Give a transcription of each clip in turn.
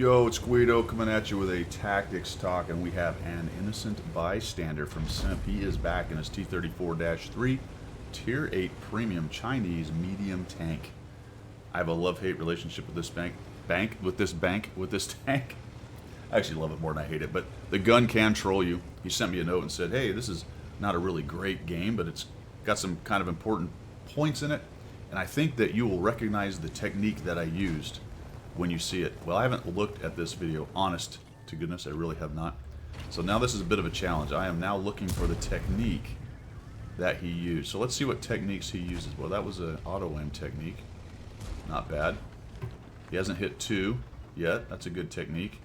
Yo, it's Guido coming at you with a tactics talk, and we have an innocent bystander from Simp. He is back in his T-34-3 Tier 8 Premium Chinese medium tank. I have a love-hate relationship with this with this tank. I actually love it more than I hate it, but the gun can troll you. He sent me a note and said, hey, this is not a really great game, but it's got some kind of important points in it, and I think that you will recognize the technique that I used when you see it. Well, I haven't looked at this video, honest to goodness, I really have not. So now this is a bit of a challenge. I am now looking for the technique that he used. So let's see what techniques he uses. Well, that was an auto-aim technique. Not bad. He hasn't hit 2 yet. That's a good technique.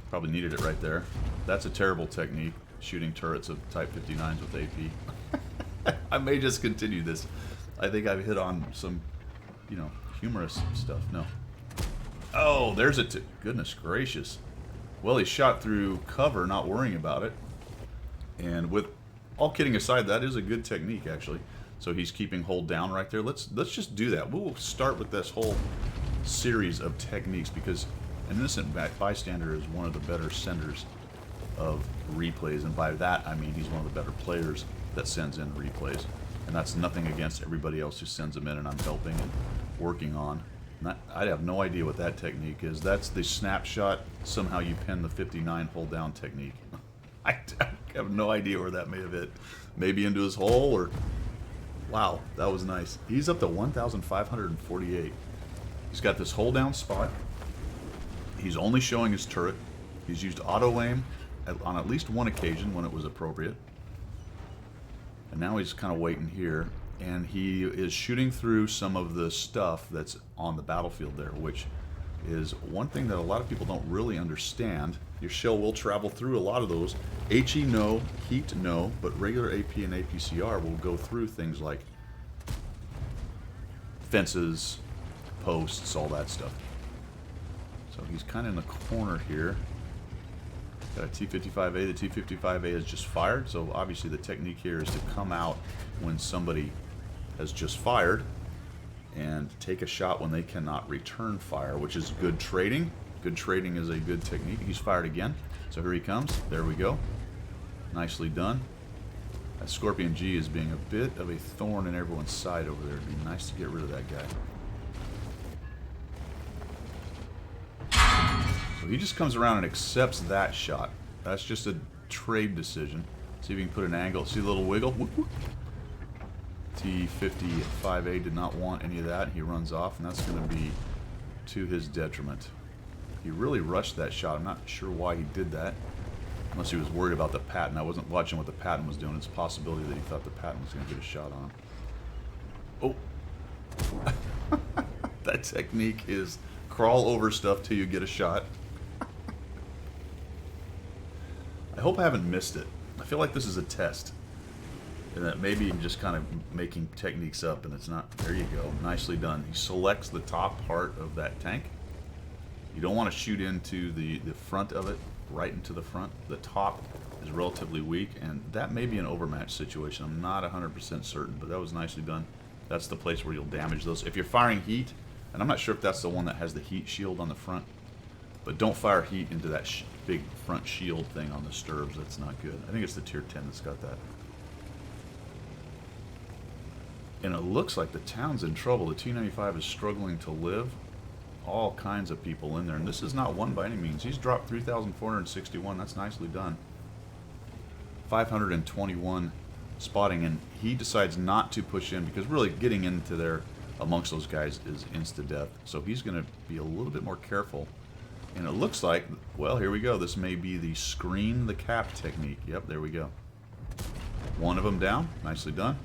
Probably needed it right there. That's a terrible technique, shooting turrets of Type 59s with AP. I may just continue this. I think I've hit on some, humorous stuff. No. Oh, there's a goodness gracious. Well, he shot through cover, not worrying about it. And with all kidding aside, that is a good technique, actually. So he's keeping hold down right there. Let's just do that. We'll start with this whole series of techniques because an innocent bystander is one of the better senders of replays. And by that, I mean he's one of the better players that sends in replays. And that's nothing against everybody else who sends them in and I'm helping and working on. I have no idea what that technique is. That's the snapshot, somehow you pin the 59 hold down technique. I have no idea where that may have hit. Maybe into his hole or... Wow, that was nice. He's up to 1,548. He's got this hold down spot. He's only showing his turret. He's used auto aim on at least one occasion when it was appropriate. And now he's kind of waiting here. And he is shooting through some of the stuff that's on the battlefield there, which is one thing that a lot of people don't really understand. Your shell will travel through a lot of those. HE no, heat no, but regular AP and APCR will go through things like fences, posts, all that stuff. So he's kind of in the corner here. Got a T-55A. The T-55A is just fired, so obviously the technique here is to come out when somebody has just fired and take a shot when they cannot return fire, which is good trading. Good trading is a good technique. He's fired again, so here he comes. There we go. Nicely done. That Scorpion G is being a bit of a thorn in everyone's side over there. It'd be nice to get rid of that guy. So he just comes around and accepts that shot. That's just a trade decision. See if you can put an angle. See the little wiggle? Whoop, whoop. T-55A did not want any of that. He runs off, and that's going to be to his detriment. He really rushed that shot. I'm not sure why he did that, unless he was worried about the Patton. I wasn't watching what the Patton was doing. It's a possibility that he thought the Patton was going to get a shot on him. Oh. That technique is crawl over stuff till you get a shot. I hope I haven't missed it. I feel like this is a test. And that maybe I'm just kind of making techniques up and it's not. There you go. Nicely done. He selects the top part of that tank. You don't want to shoot into the front of it, right into the front. The top is relatively weak, and that may be an overmatch situation. I'm not 100% certain, but that was nicely done. That's the place where you'll damage those. If you're firing heat, and I'm not sure if that's the one that has the heat shield on the front, but don't fire heat into that big front shield thing on the stirrups. That's not good. I think it's the Tier 10 that's got that. And it looks like the town's in trouble. The T-95 is struggling to live. All kinds of people in there. And this is not one by any means. He's dropped 3,461. That's nicely done. 521 spotting. And he decides not to push in because really getting into there amongst those guys is insta-death. So he's going to be a little bit more careful. And it looks like, well, here we go. This may be the screen the cap technique. Yep, there we go. One of them down. Nicely done.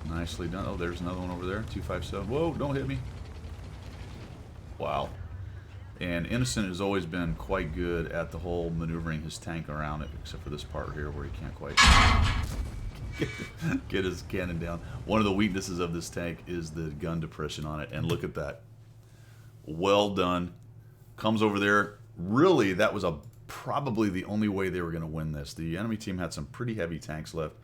Nicely done. Oh, there's another one over there. 257. Whoa, don't hit me. Wow. And Innocent has always been quite good at the whole maneuvering his tank around it, except for this part here where he can't quite get his cannon down. One of the weaknesses of this tank is the gun depression on it. And look at that. Well done. Comes over there. Really, that was probably the only way they were going to win this. The enemy team had some pretty heavy tanks left.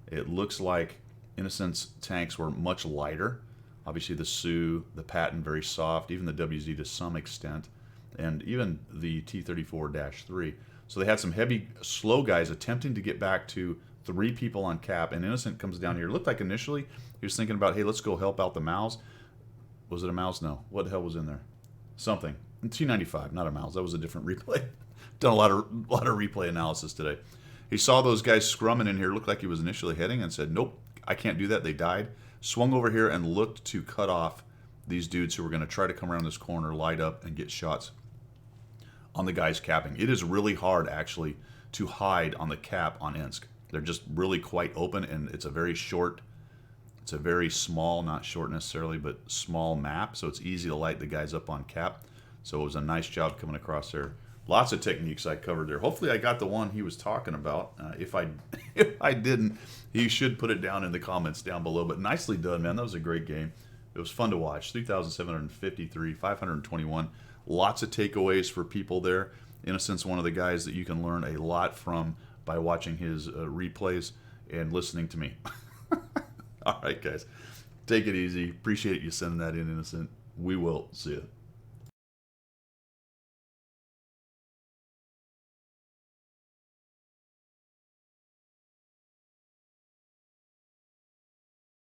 It looks like Innocent's tanks were much lighter, Obviously the Sioux, the Patton, very soft, even the WZ to some extent, and even the T-34-3. So they had some heavy, slow guys attempting to get back to 3 people on cap, and Innocent comes down here. It looked like initially he was thinking about, hey, let's go help out the Mouse. Was it a Mouse? No. What the hell was in there? Something. T-95, not a Mouse. That was a different replay. Done a lot of replay analysis today. He saw those guys scrumming in here. Looked like he was initially heading and said, nope, I can't do that. They died. Swung over here and looked to cut off these dudes who were going to try to come around this corner, light up, and get shots on the guys capping. It is really hard, actually, to hide on the cap on Insk. They're just really quite open, and it's a very short, it's a very small, not short necessarily, but small map, so it's easy to light the guys up on cap. So it was a nice job coming across there. Lots of techniques I covered there. Hopefully I got the one he was talking about. If I didn't, he should put it down in the comments down below. But nicely done, man. That was a great game. It was fun to watch. 3,753, 521. Lots of takeaways for people there. Innocent's one of the guys that you can learn a lot from by watching his replays and listening to me. All right, guys. Take it easy. Appreciate you sending that in, Innocent. We will see you.